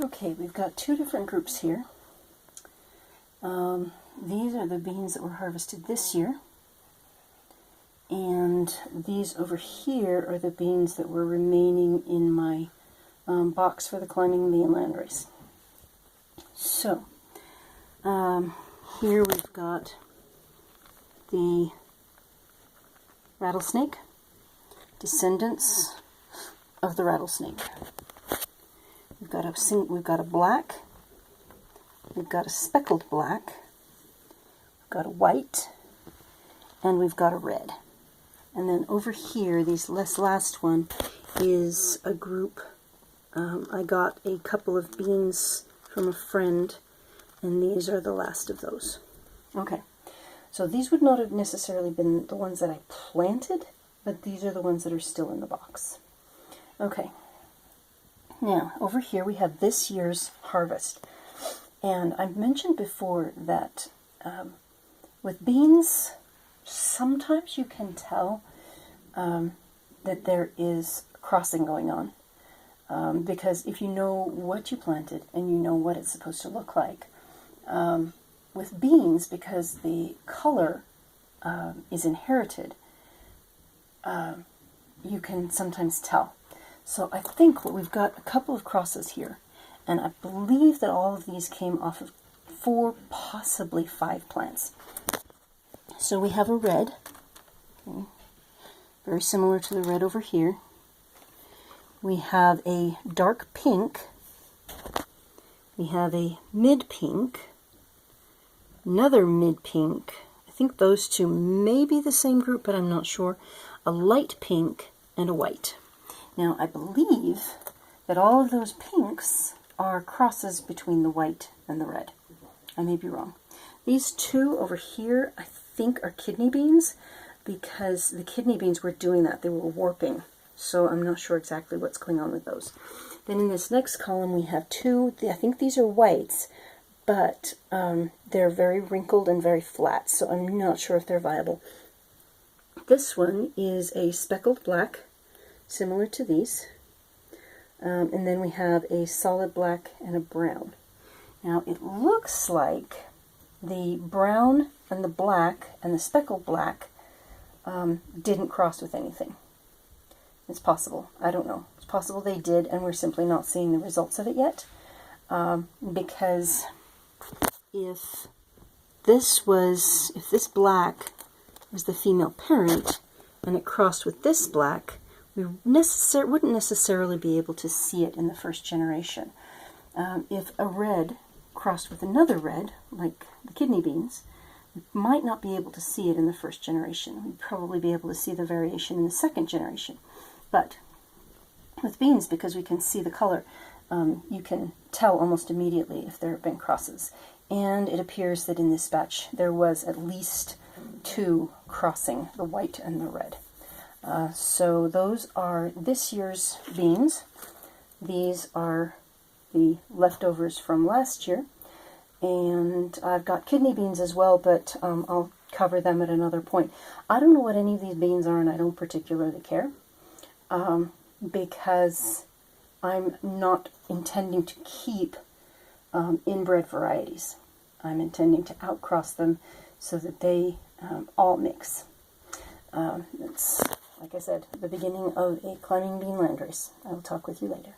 Okay, we've got two different groups here. These are the beans that were harvested this year, and these over here are the beans that were remaining in my box for the climbing bean landrace. So, here we've got the rattlesnake, descendants of the rattlesnake. We've got a black, we've got a speckled black, we've got a white, and we've got a red. And then over here, this last one is a group. I got a couple of beans from a friend, and these are the last of those. Okay, so these would not have necessarily been the ones that I planted, but these are the ones that are still in the box. Okay. Now, over here we have this year's harvest. And I've mentioned before that with beans, sometimes you can tell that there is crossing going on. Because if you know what you planted and you know what it's supposed to look like, with beans, because the color is inherited, you can sometimes tell. So I think we've got a couple of crosses here, and I believe that all of these came off of 4, possibly 5 plants. So we have a red, okay, very similar to the red over here. We have a dark pink, we have a mid-pink, another mid-pink, I think those two may be the same group, but I'm not sure, a light pink, and a white. Now, I believe that all of those pinks are crosses between the white and the red. I may be wrong. These two over here, I think, are kidney beans, because the kidney beans were doing that. They were warping, so I'm not sure exactly what's going on with those. Then in this next column, we have two. I think these are whites, but they're very wrinkled and very flat, so I'm not sure if they're viable. This one is a speckled black, similar to these, and then we have a solid black and a brown. Now it looks like the brown and the black and the speckled black didn't cross with anything. It's possible. I don't know. It's possible they did, and we're simply not seeing the results of it yet, because if this black was the female parent and it crossed with this black, we wouldn't necessarily be able to see it in the first generation. If a red crossed with another red, like the kidney beans, we might not be able to see it in the first generation. We'd probably be able to see the variation in the second generation. But with beans, because we can see the color, you can tell almost immediately if there have been crosses. And it appears that in this batch there was at least 2 crossing, the white and the red. So those are this year's beans. These are the leftovers from last year. And I've got kidney beans as well, but I'll cover them at another point. I don't know what any of these beans are, and I don't particularly care, because I'm not intending to keep inbred varieties. I'm intending to outcross them so that they all mix. It's, like I said, the beginning of a climbing bean landrace. I will talk with you later.